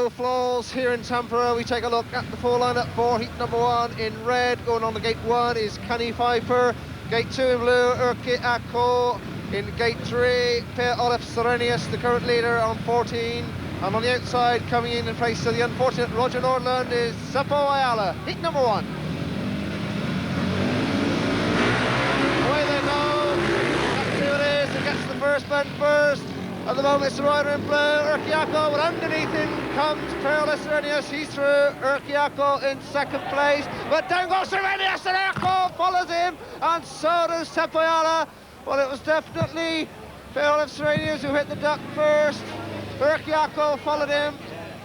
no flaws here in Tampere. We take a look at the full lineup for heat number 1. In red, going on to gate 1 is Conny Pfeiffer. Gate 2 in blue, Erki Akko. In gate 3, Olov Serenius, the current leader on 14. And on the outside, coming in place of the unfortunate Roger Nordlund, is Seppo Ayala. Heat number 1. Away they go. That's who it is. It gets the first bend first. At the moment, it's the rider in blue, Erki Akko, but underneath him comes Olov Serenius. He's through. Erki Akko in second place, but down goes Serenius, and Akko follows him, and so does Seppo Ayala. Well, it was definitely Olov Serenius who hit the duck first. Erki Akko followed him,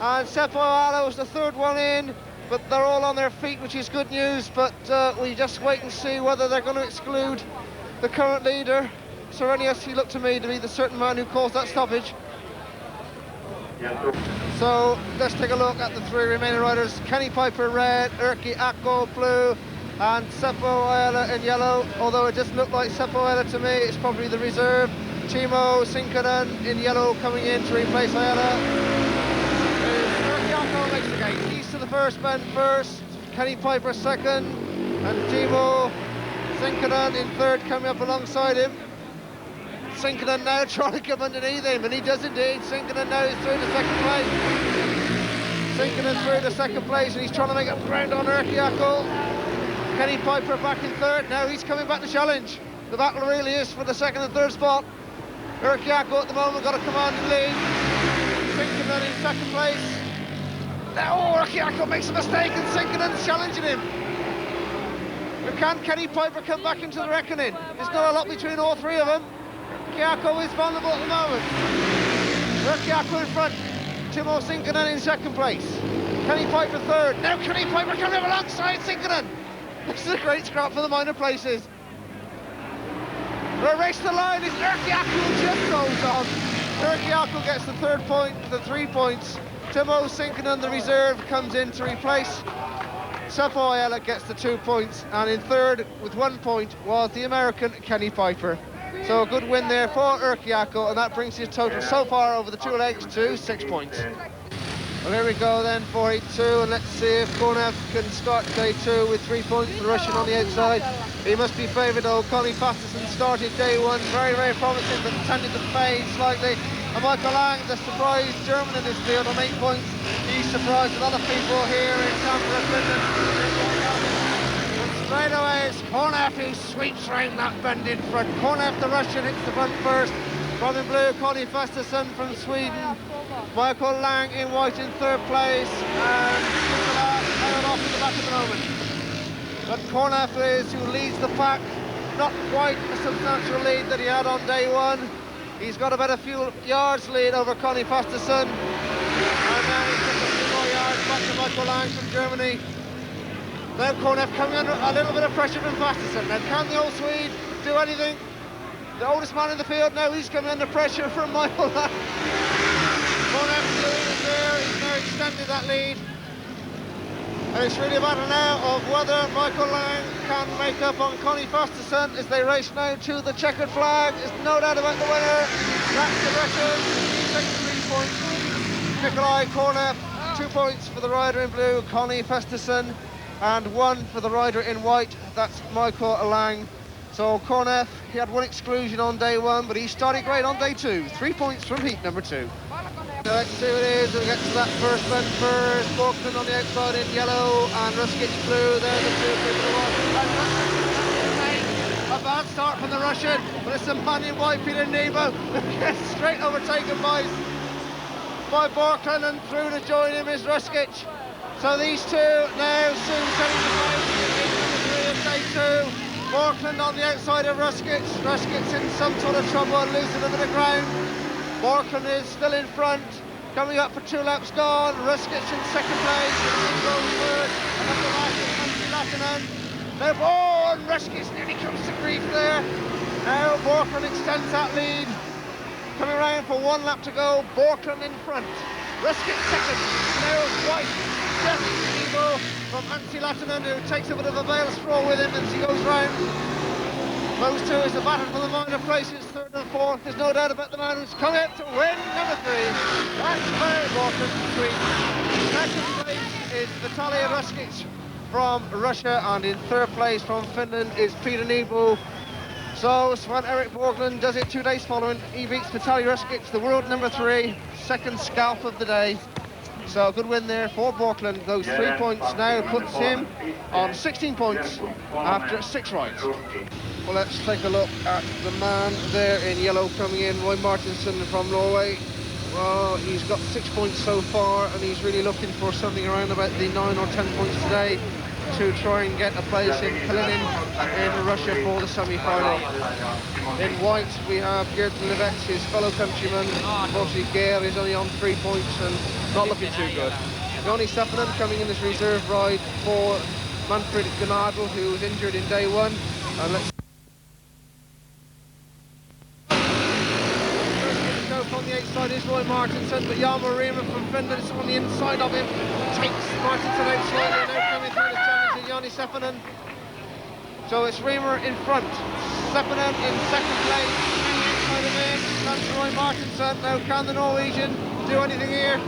and Seppo Ayala was the third one in, but they're all on their feet, which is good news. But we just wait and see whether they're going to exclude the current leader. Serenius, he looked to me to be the certain man who caused that stoppage. So let's take a look at the 3 remaining riders. Conny Pfeiffer red, Erki Akko blue, and Seppo Ayala in yellow. Although it just looked like Seppo Ayala to me, it's probably the reserve. Timo Sinkanen in yellow coming in to replace Ayala. Erki Akko makes the gate. He's to the first bend first, Conny Pfeiffer second, and Timo Sinkanen in third coming up alongside him. Sinkanen now trying to come underneath him, and he does indeed. Sinkanen now is through to second place. Sinkanen through to second place, and he's trying to make up ground on Erki Akko. Conny Pfeiffer back in third. Now he's coming back to challenge. The battle really is for the second and third spot. Erki Akko at the moment got a commanding lead. Sinkanen in second place. Now Erki Akko makes a mistake, and Sinkanen's challenging him. But can Conny Pfeiffer come back into the reckoning? There's not a lot between all 3 of them. Erki Akko is vulnerable at the moment. Erki Akko in front. Timo Sinkanen in second place. Conny Pfeiffer third. Now Conny Pfeiffer coming up alongside Sinkanen. This is a great scrap for the minor places. The race to the line is Erki Akko just goes on. Erki Akko gets the 3rd point, the 3 points. Timo Sinkanen, the reserve, comes in to replace. Seppo Ayala gets the 2 points, and in third with 1 point was the American Conny Pfeiffer. So a good win there for Erki Akko, and that brings his total so far over the 2 legs to 6 points. Well, here we go then for heat 2, and let's see if Kornev can start day 2 with 3 points. The Russian on the outside. He must be favoured though. Conny Fastesson started day 1 very, very promising, but tended to fade slightly. And Michael Lang, the surprise German in this field on 8 points. He surprised a lot of people here in Tampere, Finland. And straight away it's Kornev who sweeps round that bend in front. Kornev, the Russian, hits the front first. From in blue, Conny Fastesson from Sweden. Michael Lang in white in third place. And Nikolai held off in the back at the moment. But Kornev is who leads the pack. Not quite a substantial lead that he had on day 1. He's got about a few yards lead over Conny Fastesson. And now he's got a few more yards back to Michael Lang from Germany. Now Kornev coming under a little bit of pressure from Fastesson. Now can the old Swede do anything? The oldest man in the field now, he's coming under pressure from Michael Lang. Kornev's lead is there, he's now extended that lead. And it's really a matter now of whether Michael Lang can make up on Conny Fastesson as they race now to the checkered flag. There's no doubt about the winner. That's the record. He takes 3 points. Nikolai Kornev, 2 points for the rider in blue, Conny Fastesson, and 1 for the rider in white. That's Michael Lang. So Kornev, he had 1 exclusion on day 1, but he started great on day 2. 3 points from heat number 2. So let's see what it is. We'll get to that first bend first. Bjorklund on the outside in yellow, and Russkikh blue. They're the 2 people who a bad start from the Russian, but it's a man in white, Peter Nybo, gets straight overtaken by Bjorklund, and through to join him is Russkikh. So these 2 now soon getting the place in number 3 of day 2. Bjorklund on the outside of Russkikh. Russkikh's in some sort of trouble and losing a bit of ground. Bjorklund is still in front, coming up for 2 laps gone. Russkikh's in second place, Nybo third, and up the back is Lattinen. Now, and Russkikh nearly comes to grief there. Now Bjorklund extends that lead. Coming around for 1 lap to go, Bjorklund in front. Russkikh second, now white, just Nybo from Lattinen, who takes a bit of a veil straw with him as he goes round. Those two is a battle for the minor places, third and fourth. There's no doubt about the man who's come out to win number 3. That's very important to Sweden. Second place is Vitaly Russkikh from Russia, and in third place from Finland is Nybo. So Sven Erik Bjorklund does it 2 days following. He beats Vitaly Russkikh, the world number 3, second scalp of the day. So a good win there for Bjorklund. Those 3 points now puts him on 16 points after 6 rides. Well, let's take a look at the man there in yellow coming in, Roy Martinson from Norway. Well, he's got 6 points so far, and he's really looking for something around about the 9 or 10 points today to try and get a place in Kalinin in Russia for the semi-final. In white, we have Gert Levet, his fellow countryman. Unfortunately, Geir is only on 3 points and not looking too good. Joni Seppänen coming in as reserve ride for Manfred Gnadl, who was injured in day 1. And let's on the outside is Roy Martinson, but Reima from Finland is on the inside of him. Takes Martinson out slightly, now coming through the challenge to Joni Seppänen. So it's Reima in front, Seppänen in second place, inside of him, that's Roy Martinson. Now can the Norwegian do anything here?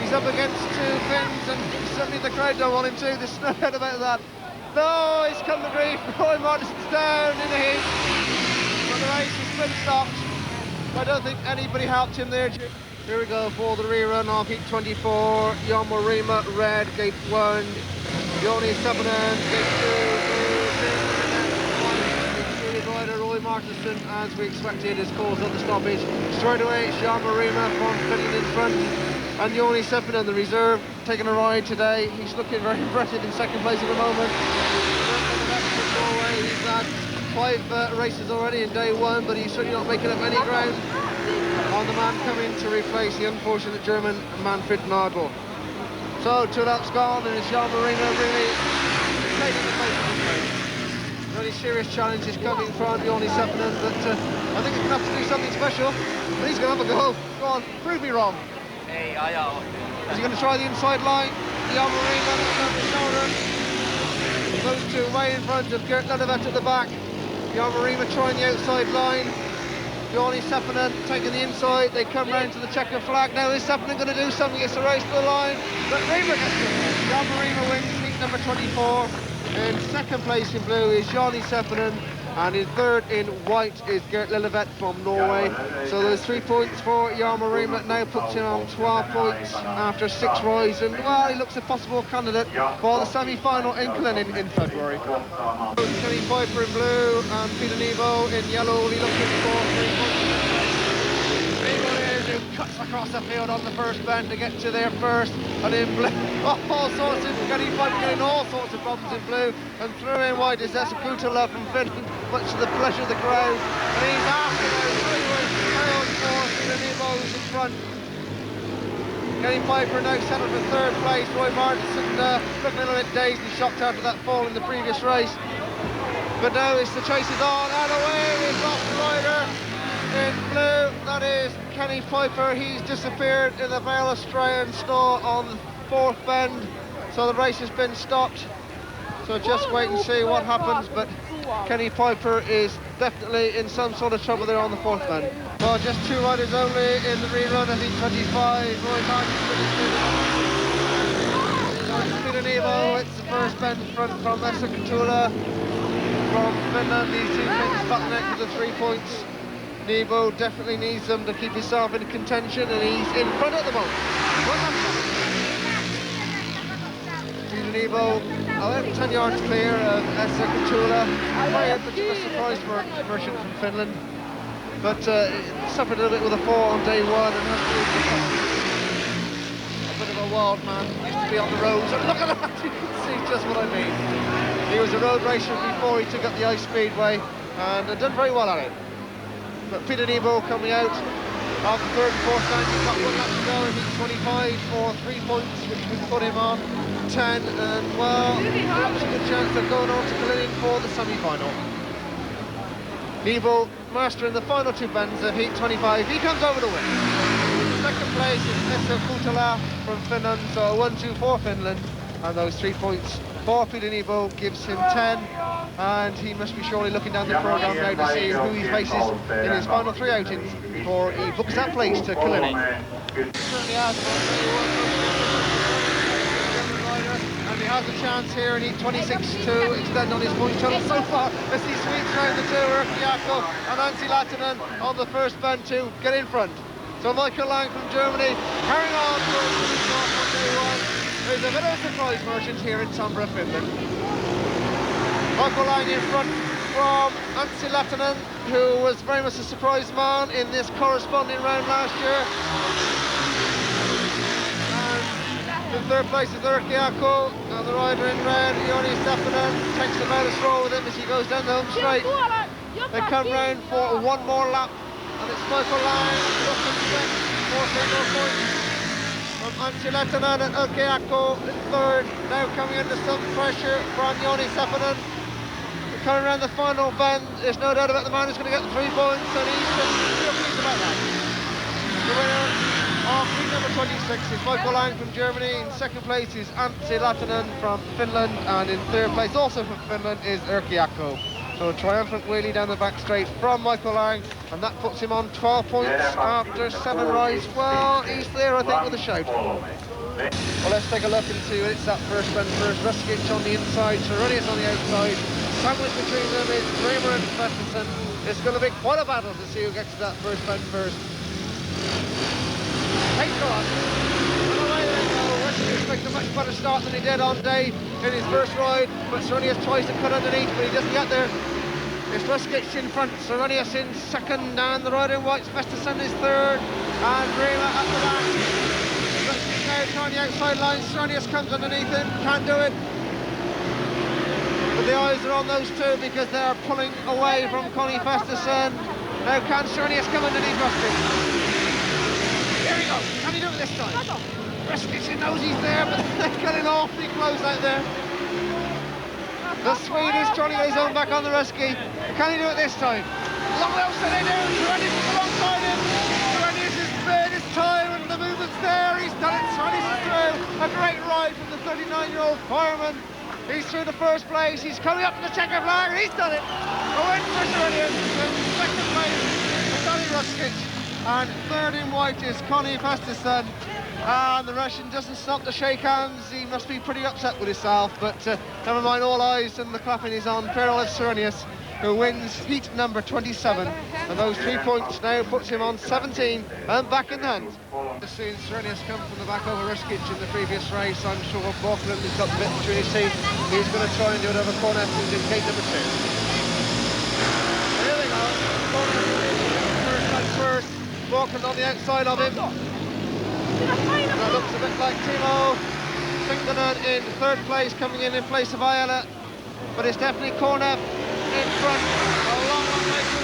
He's up against 2 Finns, and certainly the crowd don't want him to, there's no doubt about that. No, he's come to grief, Roy Martinson's down in the heat, but the race has been stopped. I don't think anybody helped him there. Here we go for the rerun of heat 24. Reima, red, gate 1. Joni Seppänen, gate 2. Rider Roy Martinson, as we expected, has caused on the stoppage. Straight away, Reima from Finland in front. And Joni Seppänen, the reserve, taking a ride today. He's looking very impressive in second place at the moment. Norway, he's had 5 races already in day 1, but he's certainly not making up any ground on the man coming to replace the unfortunate German Manfred Gnadl. So 2 laps gone, and it's Reima really taking the place of the race. Really serious challenge is coming from Joni Seppänen, but I think he's going to have to do something special. But he's going to have a go. Go on, prove me wrong. Is he going to try the inside line? Reima on the shoulder. Those 2 way in front of Gert Levet at the back. Reima trying the outside line. Joni Seppänen taking the inside. They come round to the checker flag. Now is Seppänen going to do something? It's a race to the line. But Reima gets it. Reima wins heat number 24. In second place in blue is Joni Seppänen. And in third in white is Gert Levet from Norway. So those 3 points for Reima now puts him on 12 points after 6 rides. And well, he looks a possible candidate for the semi-final in Kalinin in February. Kenny Piper in blue and Nybo in yellow. Will he looking for 3 points? Who cuts across the field on the first bend to get to there first, and in blue, all sorts of getting all sorts of problems in blue, and through in white is Olov from Finland, much to the pleasure of the crowd, and he's after now, Nybo's in front. Kenny Piper now settled for third place. Roy Martinson looking a little bit dazed and shocked after that fall in the previous race, but now it's the chase is on, and away is off the rider. In blue, that is Kenny Piper. He's disappeared in the Vale Australian snow on the 4th bend, so the race has been stopped. So just wait and see what happens, but Kenny Piper is definitely in some sort of trouble there on the 4th bend. Well, just 2 riders only in the rerun of heat 25. Roy Martinson is Nybo. It's the first bend in front from Serenius from Finland. These 2 Finns battling for the 3 points. Nybo definitely needs them to keep himself in contention, and he's in front at the moment. Nybo, 10 yards clear of Serenius. But a surprise version from Finland. But suffered a little bit with a fall on day 1 and has to a bit of a wild man. Used to be on the roads. Look at that, you can see just what I mean. He was a road racer before he took up the ice speedway and had done very well at it. But Nybo coming out of the 3rd and 4th stand. He's got 1 lap to go in heat 25 for 3 points, which would put him on 10, and well, perhaps a good chance of going on to Kalinin for the semi-final. Nybo mastering the final 2 bends of heat 25. He comes over to win. Second place is Serenius from Finland, so 1-2 for Finland, and those 3 points 4 feet in Nybo gives him 10, and he must be surely looking down the programme now to see who he faces in his final 3 outings before he books that place to Killiney. Certainly has, and he has a chance here in heat 26 to extend on his point total so far as he sweeps round the two, Urkiako and Antti on the first bend to get in front. So Michael Lang from Germany carrying on for day one. There's a bit of a surprise merchant here in Tampere, Finland. Michael Lang in front from Antti Lahtinen, who was very much a surprise man in this corresponding round last year. And in third place is Urkiako, and the rider in red, Joni Stephanen, takes the medal stroll with him as he goes down the home straight. They come round for one more lap. And it's Michael Lang looking set, 4 single points from Antti Lahtinen and Urkiako in third. Now coming under some pressure from Joni Seppänen. Coming around the final bend, there's no doubt about the man who's going to get the 3 points, and he's real pleased about that. The winner of heat number 26 is Michael Lang from Germany. In second place is Antti Lahtinen from Finland, and in third place, also from Finland, is Urkiako. So a triumphant wheelie down the back straight from Michael Lang, and that puts him on 12 points after 7 rides. Well, he's there, I think, with a shout. Well, let's take a look and see it's that first bend first. Russkikh on the inside, Serenius on the outside. Sandwiched between them is Reima and Fastesson. It's going to be quite a battle to see who gets to that first bend first. Hey, go on. And away they go. Russkikh makes a much better start than he did on day in his first ride, but Serenius tries to cut underneath, but he doesn't get there. It's Russkikh in front, Serenius in second, and the rider in white, Fastesson is third, and Reima at the back. Russkikh now trying the outside line, Serenius comes underneath him, can't do it. But the eyes are on those two because they're pulling away from Conny Fastesson. Now can Serenius come underneath Russkikh? Here he goes, can he do it this time? Russkikh knows he's there, but they're getting awfully close out there. The Swede is trying to get his own back on the Russkikh. Can he do it this time? Long else that they do. Serenius is alongside him. Serenius has spared his time and the movement's there. He's done it. Serenius is through. A great ride from the 39-year-old fireman. He's through the first place. He's coming up to the checker flag and he's done it. A win for Serenius. In second place, Vitaly Russkikh. And third in white is Conny Fastesson. And the Russian doesn't stop to shake hands. He must be pretty upset with himself, but never mind, all eyes and the clapping is on Olov Serenius, who wins heat number 27, and those 3 points now puts him on 17 and back in the hand. Just seen Serenius come from the back over Russkikh in the previous race. I'm sure Bjorklund has got the bit between his teeth. He's going to try and do it over Kornev, who's in gate number 2. Here we go. Kornev first, Bjorklund on the outside of him. That looks a bit like Timo Singleton in third place, coming in place of Ayala, but it's definitely Kornev in front. A long way to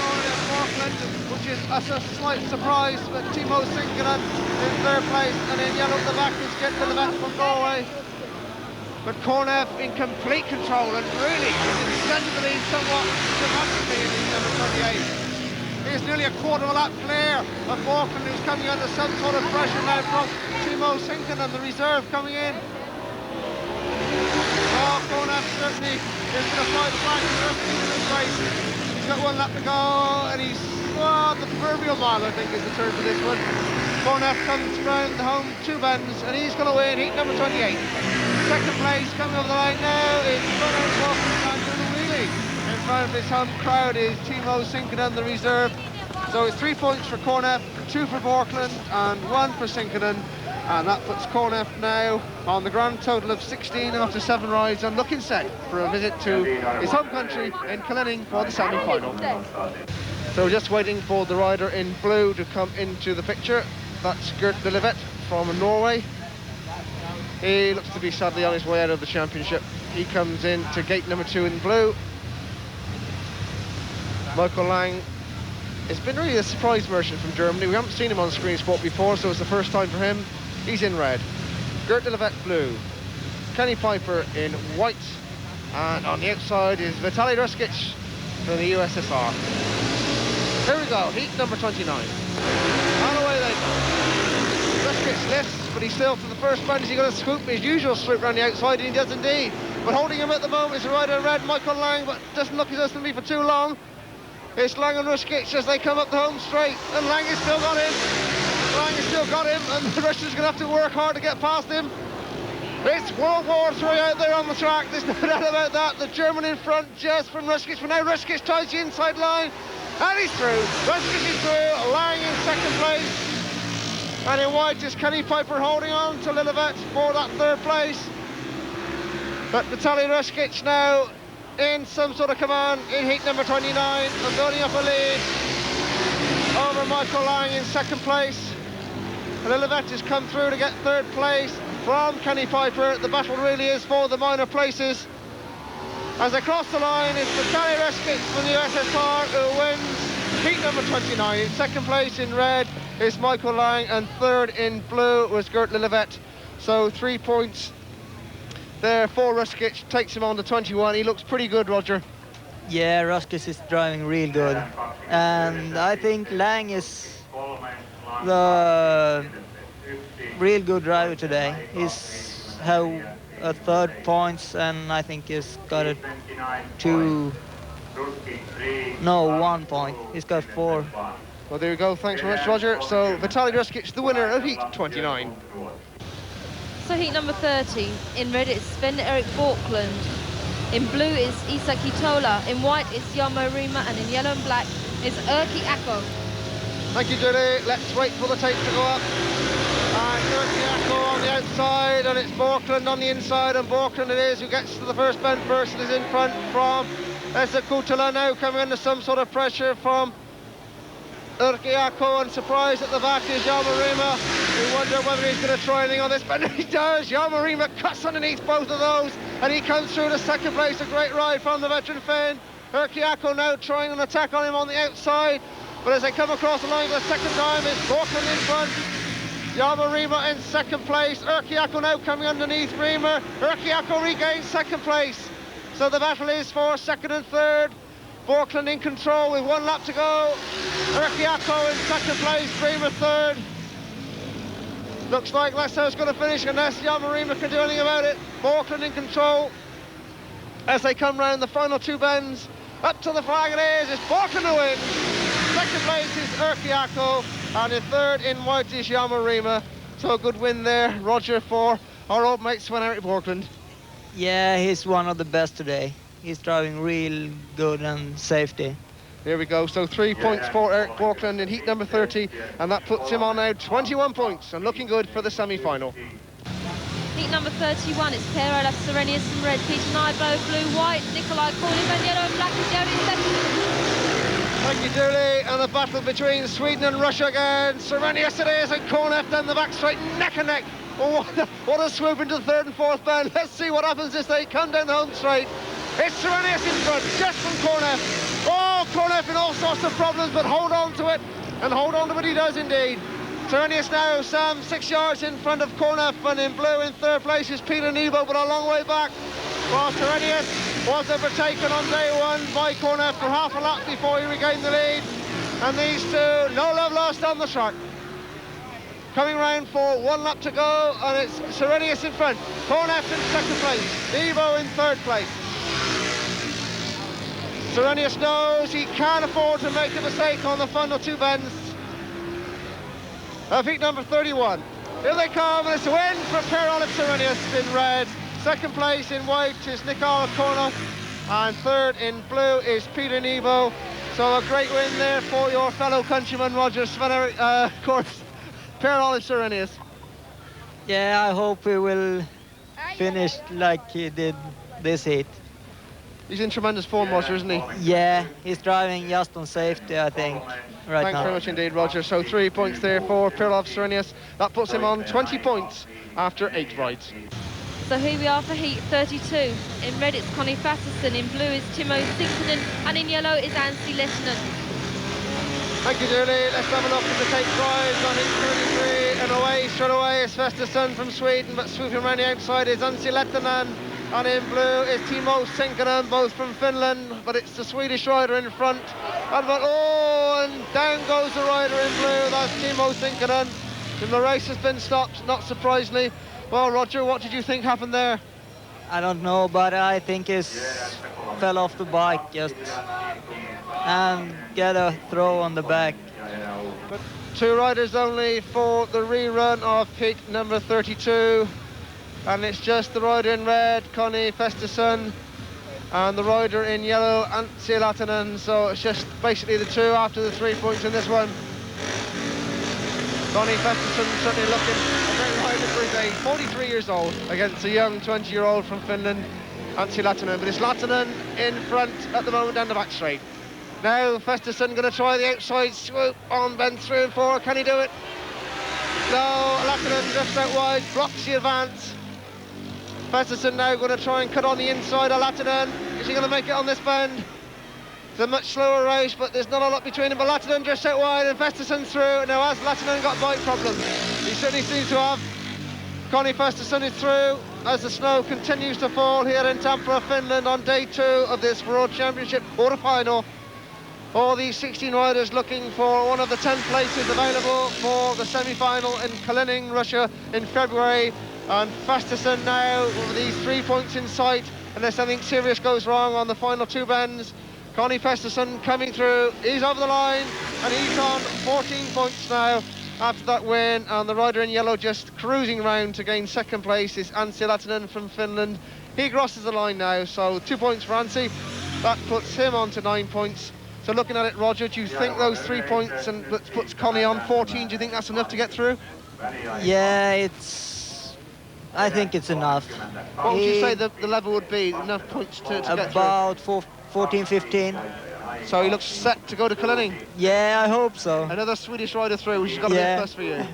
Bjorklund, which is a slight surprise, but Timo Singleton in third place, and in yellow at the back is Gert Levett from Norway. But Kornev in complete control and really is extended the lead somewhat dramatically in number 28. Here's nearly a quarter of a lap clear of Bjorklund, who's coming under some sort of pressure now from Timo Singleton, the reserve coming in. Oh, Kornev certainly is going to fly the flag for the rest of this race. He's got 1 lap to go, and he's, the proverbial mile, I think, is the term for this one. Kornev comes round the home 2 bends, and he's going to win heat number 28. Second place, coming over the line now, is Bjorklund doing a wheelie. In front of his home crowd is Timo Singleton, the reserve. So it's 3 points for Kornev, 2 for Bjorklund, and 1 for Singleton. And that puts Kornev now on the grand total of 16 after 7 rides, and looking set for a visit to his home country in Killiney for the semi-final. So we're just waiting for the rider in blue to come into the picture. That's Gert Levett from Norway. He looks to be sadly on his way out of the championship. He comes in to gate number 2 in blue. Michael Lang has been really a surprise merchant from Germany. We haven't seen him on Screen Sport before, so it's the first time for him. He's in red. Gert Levett blue. Kenny Piper in white. And on the outside is Vitaly Russkikh from the USSR. Here we go, heat number 29. And away they go. Russkikh lifts, but he's still for the first bend. Is he going to swoop his usual swoop around the outside? And he does indeed. But holding him at the moment is the rider in red, Michael Lang, but doesn't look as though it's going to be for too long. It's Lang and Russkikh as they come up the home straight, and Lang has still got him. Lang has still got him, and the Russians are going to have to work hard to get past him. It's World War III out there on the track, there's no doubt about that. The German in front just from Russkikh, but now Russkikh ties the inside line, and he's through. Russkikh is through, Lang in second place. And in white is Kenny Piper holding on to Lillivette for that third place. But Vitaly Russkikh now in some sort of command in heat number 29 and building up a lead over Michael Lang in second place. And Lillivette has come through to get third place from Kenny Piper. The battle really is for the minor places. As they cross the line, it's Vitaly Russkikh from the USSR who wins heat number 29. In second place in red is Michael Lang, and third in blue was Gert Lillivette. So 3 points there for Russkikh, takes him on to 21. He looks pretty good, Roger. Yeah, Russkikh is driving real good. And I think Lang is the real good driver today. He's have a third points, and I think he's got a 1 point. He's got 4. Well, there you go. Thanks very much, Roger. So Vitaly Russkikh, the winner of heat 29. So heat number 30. In red it's Sven Erik Bjorklund. In blue is Isak Hitola. In white is Jorma Reima, and in yellow and black is Erkki Akko. Thank you, Julie. Let's wait for the tape to go up. And Erkki Akko on the outside, and it's Bjorklund on the inside, and Bjorklund it is who gets to the first bend first and is in front from Isak Hitola, now coming under some sort of pressure from Erkki Akko, and surprised at the back is Jorma Reima. We wonder whether he's going to try anything on this, but he does. Jorma Reima cuts underneath both of those, and he comes through to second place. A great ride from the veteran Finn. Erkki Akko now trying an attack on him on the outside, but as they come across the line for the second time, it's Bjorklund in front. Jorma Reima in second place. Erkki Akko now coming underneath Reima. Erkki Akko regains second place. So the battle is for second and third. Bjorklund in control with 1 lap to go. Erkki Akko in second place, Reima third. Looks like that's how it's going to finish unless Jorma Reima can do anything about it. Bjorklund in control as they come round the final 2 bends. Up to the flag it is, it's Bjorklund who wins. Second place is Erkki Akko, and in third in white is Jorma Reima. So a good win there, Roger, for our old mate Sven Erik Bjorklund. Yeah, he's one of the best today. He's driving real good and safety. Here we go, so 3 points for Erik Bjorklund in heat number 30, and that puts him on now 21 points, and looking good for the semi-final. Heat number 31, it's Olov, Serenius in red, Peter Nybo, blue, white, Nikolai, Kornev, and yellow and black is Jody second. Thank you, Julie, and the battle between Sweden and Russia again. Serenius it is, and Kornev down the back straight, neck and neck. Oh, what a swoop into the third and fourth bend. Let's see what happens as they come down the home straight. It's Serenius in front, just from Kornev. Oh, Kornev in all sorts of problems, but hold on to it, and hold on to it he does indeed. Serenius now, Sam, 6 yards in front of Kornev, and in blue in third place is Peter Nybo, but a long way back. While Serenius was overtaken on day 1 by Kornev for half a lap before he regained the lead. And these two, no love lost on the track. Coming round for 1 lap to go, and it's Serenius in front, Kornev in second place, Nybo in third place. Serenius knows he can't afford to make a mistake on the final 2 bends of heat number 31. Here they come, and it's a win for Per-Olof Serenius in red. Second place in white is Nikolai Kornev, and third in blue is Peter Nybo. So a great win there for your fellow countryman, Roger Sven Erik, of course, Per-Olof Serenius. Yeah, I hope he will finish like he did this heat. He's in tremendous form, Roger, isn't he? Yeah, he's driving just on safety, I think, right Thanks now. very much indeed, Roger. So 3 points there for Per-Olof Serenius. That puts him on 20 points after 8 rides. So here we are for heat 32. In red it's Conny Fastesson, in blue is Timo Sinkkonen, and in yellow is Anssi Lehtinen. Thank you, Julie. Let's have a look at the tape drives on heat 33. And away, straight away is Fastesson from Sweden, but swooping around the outside is Anssi Lehtinen. And in blue is Timo Sinkkonen, both from Finland, but it's the Swedish rider in front. And down goes the rider in blue, that's Timo Sinkkonen. And the race has been stopped, not surprisingly. Well, Roger, what did you think happened there? I don't know, but I think he fell off the bike just and get a throw on the back. But 2 riders only for the rerun of heat number 32. And it's just the rider in red, Conny Fastesson, and the rider in yellow, Anssi Latanen. So it's just basically the 2 after the 3 points in this one. Conny Fastesson certainly looking a great rider for his age, 43 years old, against a young 20-year-old from Finland, Anssi Latanen. But it's Latanen in front at the moment down the back straight. Now Fastesson going to try the outside swoop on bend 3 and 4. Can he do it? No, Latanen just out wide, blocks the advance. Fastesson now going to try and cut on the inside of Latanen. Is he going to make it on this bend? It's a much slower race, but there's not a lot between them. But Latanen just out wide and Fastesson through. Now, has Latanen got bike problems? He certainly seems to have. Conny Fastesson is through as the snow continues to fall here in Tampere, Finland on day 2 of this World Championship quarter-final. All these 16 riders looking for one of the 10 places available for the semi-final in Kaliningrad, Russia in February. And Fastesson now with these 3 points in sight, unless anything serious goes wrong on the final 2 bends. Conny Fastesson coming through, he's over the line, and he's on 14 points now after that win. And the rider in yellow just cruising round to gain 2nd place is Anssi Latanen from Finland. He crosses the line now, so 2 points for Anssi. That puts him on to 9 points. So looking at it, Roger, do you think those 3 points and puts Conny on 14, do you think that's enough to get through? Yeah, I think it's enough. What would you say the level would be, enough points to get through? About 14, 15. So he looks set to go to Kaliningrad? Yeah, I hope so. Another Swedish rider through, which has got to be a plus for you.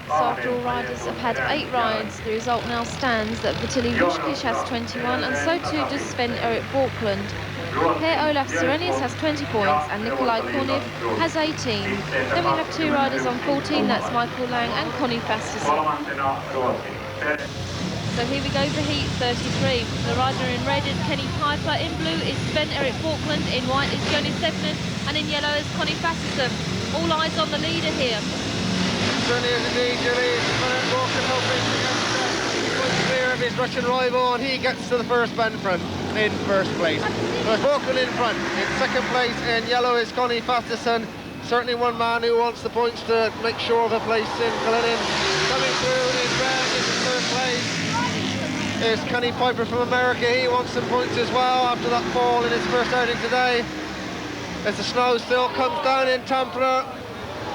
So after all riders have had 8 rides, the result now stands that Vitaly Russkikh has 21, and so too does Sven Erik Bjorklund. Here Olov Serenius has 20 points and Nikolai Kornev has 18. Then we have 2 riders on 14, that's Michael Lang and Conny Fastesson. So here we go for heat 33. The rider in red is Kenny Piper, in blue is Sven Erik Bjorklund, in white is Jonas Stepnen, and in yellow is Conny Fastesson. All eyes on the leader here. Certainly is indeed, Julie. Sven Erik Bjorklund hoping to get clear of his Russian rival, and he gets to the first bend front in first place. So Bjorklund in front. In 2nd place in yellow is Conny Fastesson. Certainly one man who wants the points to make sure of a place in Kaliningrad. Coming through in red in 3rd place is Kenny Piper from America. He wants some points as well after that fall in his first outing today. As the snow still comes down in Tampere.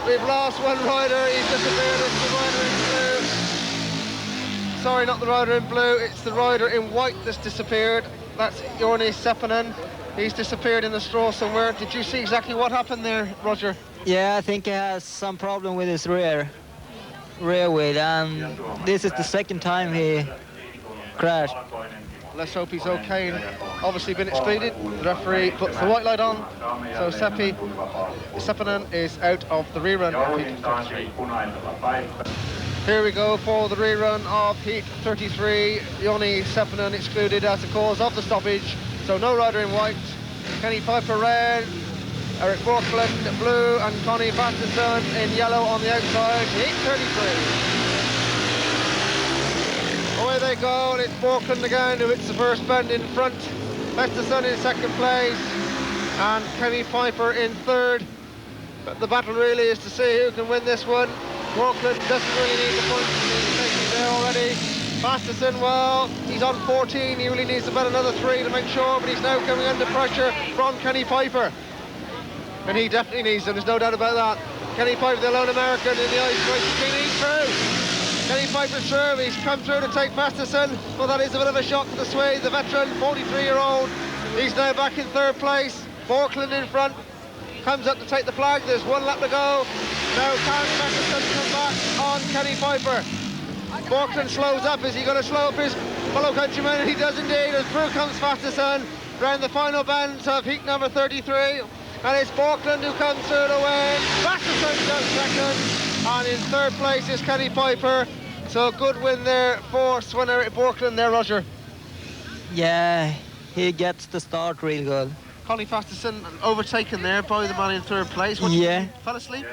We've lost one rider, he's disappeared. It's the rider in blue. Sorry, not the rider in blue, it's the rider in white that's disappeared. That's Jorma Seppänen. He's disappeared in the straw somewhere. Did you see exactly what happened there, Roger? Yeah, I think he has some problem with his rear wheel, and this is the 2nd time he crashed. Let's hope he's okay. And obviously been excluded. The referee puts the white light on, so Seppänen is out of the rerun of heat 33. Here we go for the rerun of heat 33. Jorma Seppänen excluded as the cause of the stoppage. So no rider in white. Kenny Piper red, Erik Bjorklund blue, and Conny Fastesson in yellow on the outside. Heat 33. Away they go, and it's Bjorklund again who hits the first bend in front. Fastesson in 2nd place, and Kenny Piper in 3rd. But the battle really is to see who can win this one. Bjorklund doesn't really need the points, he's taking there already. Fastesson, well, he's on 14, he really needs about another 3 to make sure, but he's now coming under pressure from Kenny Piper. And he definitely needs them, there's no doubt about that. Kenny Piper, the lone American in the ice race, he's through. Kenny Piper's through, he's come through to take Fastesson. Well, that is a bit of a shock to the Swede, the veteran, 43-year-old. He's now back in 3rd place. Bjorklund in front, comes up to take the flag, there's 1 lap to go. Now can Fastesson come back on Kenny Piper? Bjorklund slows up, is he going to slow up his fellow countryman? He does indeed, as through comes Fastesson round the final bends of heat number 33. And it's Bjorklund who comes through to win. Fastesson goes 2nd, and in 3rd place is Kenny Piper. So good win there for Sven Erik Bjorklund there, Roger. Yeah, he gets the start real good. Conny Fastesson overtaken there by the man in 3rd place. What yeah. Fell asleep?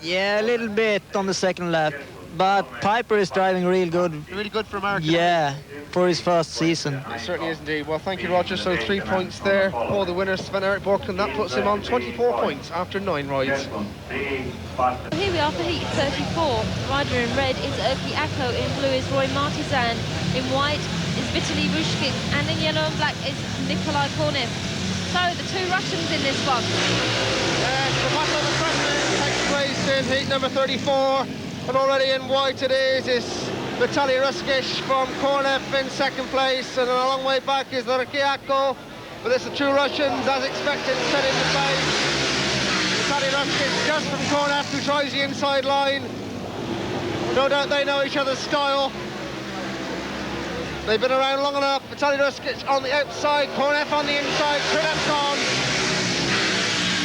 Yeah, a little bit on the 2nd lap. But Piper is driving real good. Really good for America. Yeah, for his first season. It certainly is indeed. Well, thank you, Roger. So 3 points there for the winner, Sven Erik Bjorklund. That puts him on 24 points after 9 rides. Here we are for heat 34. Rider in red is Erki Akko, in blue is Roy Martizan, in white is Vitaly Russkikh, and in yellow and black is Nikolai Kornev. So the 2 Russians in this one. The battle of the President takes place in heat number 34, and already in white it is Vitaly Russkikh from Kornev in second place, and a long way back is Erki Akko. But it's the 2 Russians, as expected, set into place. Vitaly Russkikh just from Kornev, who tries the inside line. No doubt they know each other's style. They've been around long enough. Vitaly Russkikh on the outside, Kornev on the inside, Kornev's on.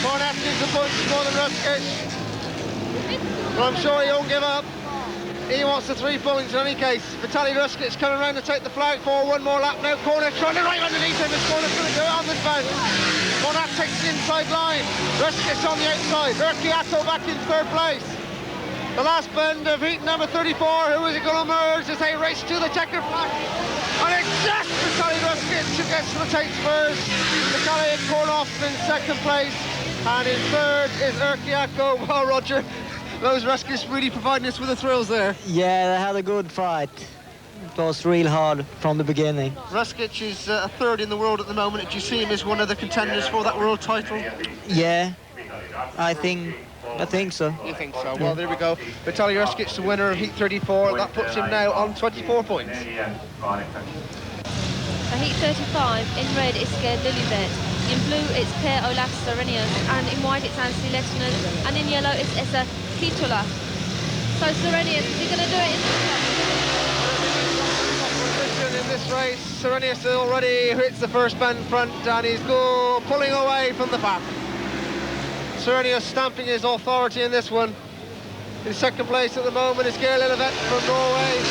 Kornev gives a punch more than Russkikh. But I'm sure he won't give up. He wants the 3 points in any case. Vitaly Russkikh's coming around to take the flag for one more lap now. Kornev trying to right underneath him. Is Kornev going to do it on this bounce? Kornev takes the inside line. Russkikh's on the outside. Erki Akko back in 3rd place. The last bend of heat number 34. Who is it going to emerge as they race to the checkered flag? And it's just Vitaly Russkikh who gets to take first. Nikolai Kornev in 2nd place. And in 3rd is Erki Akko. Well, Roger, those Ruskikhs really providing us with the thrills there. Yeah, they had a good fight. It was real hard from the beginning. Russkikh is 3rd in the world at the moment. Do you see him as one of the contenders for that world title? Yeah, I think so. You think so? Well, there we go. Vitaly Russkikh's the winner of heat 34. That puts him now on 24 points. For heat 35, in red is Lilibet, in blue it's Olov Serenius, and in white it's Anssi Lehtinen, and in yellow it's Esa Kitola. So Serenius, is he going to do it in this race? Serenius already hits the first bend front, and he's pulling away from the pack. Serenius stamping his authority in this one. In 2nd place at the moment is Lilibet from Norway.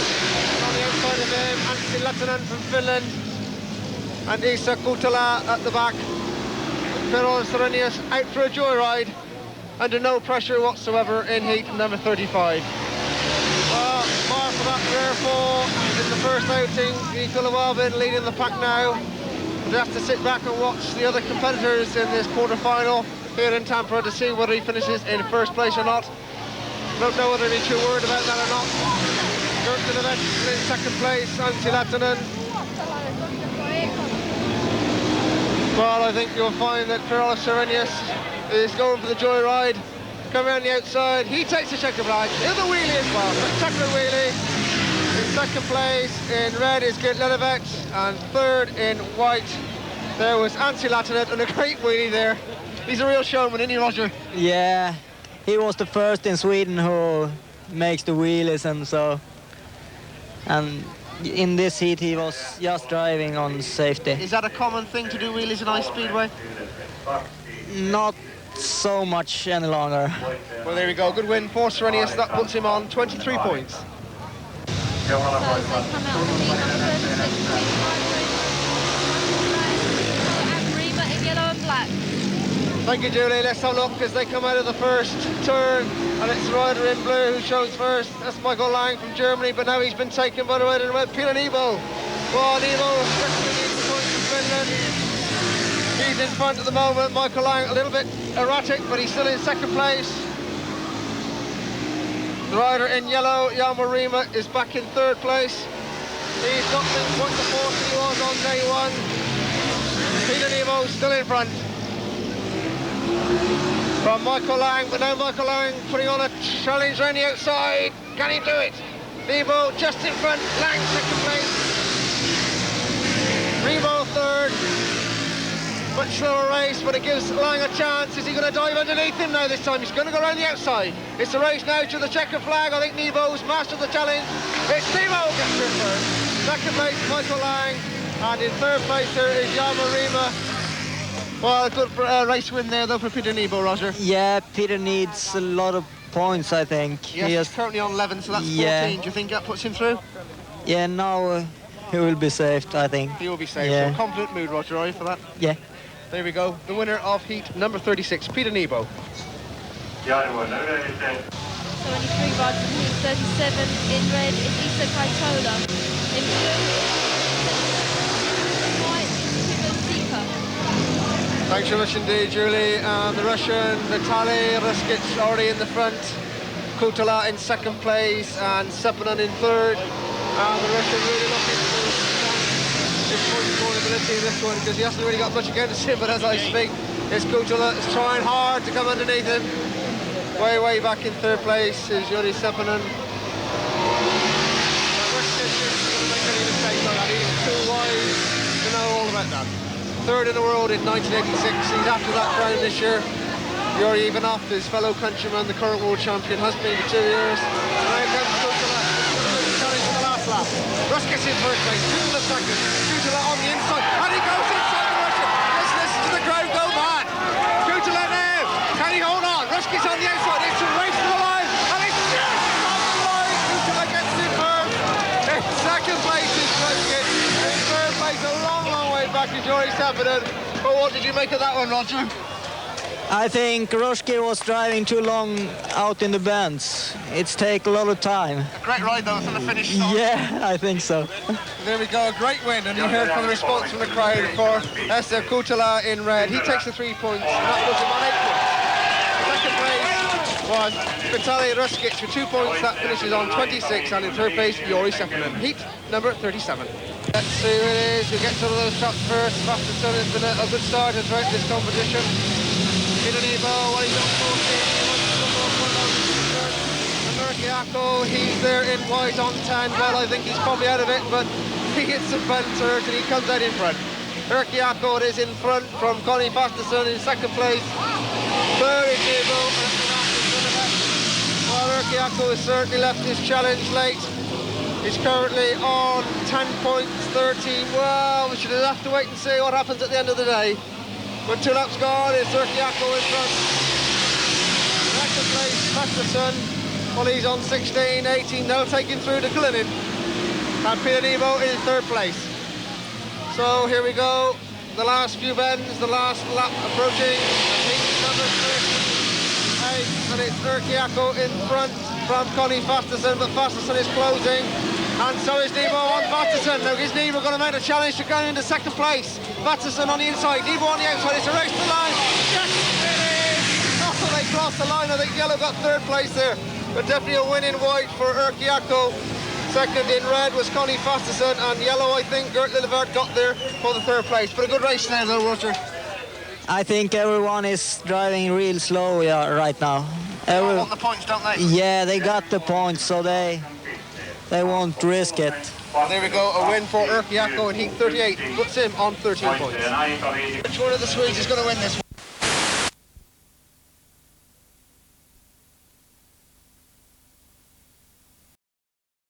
On the outside of him, Anssi Lehtinen from Finland. And Esa Kitola at the back. Olov Serenius out for a joyride, under no pressure whatsoever in heat number 35. Well, far for that therefore, in the first outing, he could have well been leading the pack now. We'll have to sit back and watch the other competitors in this quarter-final here in Tampere to see whether he finishes in 1st place or not. Don't know whether he's too worried about that or not. Lilibet in 2nd place, Anssi Lehtinen. Well, I think you'll find that Olov Serenius is going for the joyride. Coming around the outside, he takes the checker flag. In the wheelie as well, spectacular wheelie. In 2nd place in red is Lilibet, and 3rd in white there was Anssi Lehtinen, and a great wheelie there. He's a real showman, isn't he, Roger? Yeah, he was the first in Sweden who makes the wheelies and so. And in this heat he was just driving on safety. Is that a common thing to do wheelies in ice speedway? Not so much any longer. Well, there we go. Good win for Serenius. That puts him on 23 points. So they come out for heat number 36, and Reima in yellow and black. Thank you, Julie. Let's have a look as they come out of the first turn, and it's the rider in blue who shows first. That's Michael Lang from Germany, but now he's been taken by the rider in red, Peter Nybo. Well, Nybo definitely needs the points from Finland. He's in front at the moment. Michael Lang a little bit erratic, but he's still in 2nd place. The rider in yellow, Reima, is back in 3rd place. He's got the point to 4th he was on day 1. Peter Nybo still in front from Michael Lang, but now Michael Lang putting on a challenge around the outside. Can he do it? Nybo just in front, Lang 2nd place. Nybo 3rd. Much slower race, but it gives Lang a chance. Is he going to dive underneath him now this time? He's going to go around the outside. It's the race now to the checkered flag. I think Nybo's mastered the challenge. It's Nybo gets through first. 2nd place, Michael Lang. And in 3rd place there is Reima. Well, a good race win there, though, for Peter Nybo, Roger. Yeah, Peter needs a lot of points, I think. Yes, he's currently on 11, so that's 14. Do you think that puts him through? Yeah, now he will be saved, I think. He will be saved. Yeah. So confident mood, Roger, are you for that? Yeah. There we go. The winner of heat number 36, Peter Nybo. So only 3 rides in heat 37. In red is Isa Kaitola. In blue, white is Russkikh. Thanks very much indeed, Julie. The Russian Vitaly Russkikh already in the front. Kutala in second place and Sepanen in third. The Russian really looking to his point vulnerability in this one because he hasn't really got much against him, but as I speak, it's Kutala is trying hard to come underneath him. Way back in third place is Yuri Sepanen. Russkikh isn't going to make any mistakes like that. He's too wise to know all about that. Third in the world in 1986. He's after that crown this year. Yuri Ivanov, his fellow countryman, the current world champion, has been for 2 years. And here comes Kutala. Challenge for the last lap. Russkikh in first place, Kutala second. Kutala on the inside, and he goes inside the Russian. Let's listen to the crowd go mad. Kutala now. Can he hold on? Ruskikh's on the outside. It's a race to the line, and it's just on the line. Kutala gets it first. In second place is Russkikh. In third place, a long way back to Yuri Sepanen. But what did you make of that one, Roger? I think Russkikh was driving too long out in the bends. It's take a lot of time. A great ride though from the finish start. Yeah, I think so. There we go, a great win, and you heard from the response from the crowd for Esther Kutala in red. He takes the 3 points, and that puts him on 8 points. Second place was Vitaly Russkikh for 2 points, that finishes on 26, and in third place, Yuri Sepanen. Heat number 37. Let's see who it is who gets all of those shots first. Fastesson has been a good starter throughout this competition. Nybo, well, he's on 14, he's there in white on 10. Well, I think he's probably out of it, but he hits some bends hurt and he comes out in front. Russkikh is in front from Conny Fastesson in second place. Third is Nybo. Well, Russkikh has certainly left his challenge late. He's currently on 10 points, 13. Well, we should have to wait and see what happens at the end of the day. With 2 laps gone, it's Russkikh in front. Second place, Fastesson. Well, he's on 16, 18. They'll take him through to Glynnin. And Nybo in third place. So here we go. The last few bends, the last lap approaching. Heat number 38. And it's Russkikh in front from Conny Fastesson, but Fastesson is closing. And so is Nybo on Fastesson. Now is Nybo going to mount a challenge to go into second place? Fastesson on the inside, Nybo on the outside. It's a race to the line. Yes, it is! Oh, they crossed the line. I think yellow got third place there. But definitely a win in white for Russkikh. Second in red was Conny Fastesson, and yellow, I think, Gert Lillevert got there for the third place. But a good race there, though, Roger. I think everyone is driving real slow right now. They want the points, don't they? Yeah, they got the points, so they won't risk it. There we go, a win for Russkikh in heat 38. Puts him on 13 points. Which one of the Swedes is going to win this one?